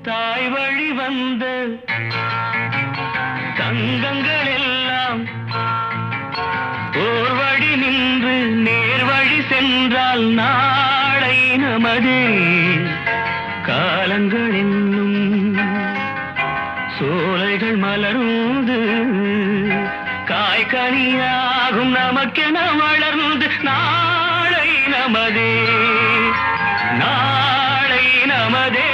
தாய் வழி வந்த தங்கங்கள் எல்லாம் ஓர் வழி நின்று நேர் வழி சென்றால் நாளை நமதே. காலங்கள் என்னும் சோலைகள் மலர்ந்து காய்கனியாகும் நமக்கென வளர்ந்து நாளை நமதே, நாளை நமதே.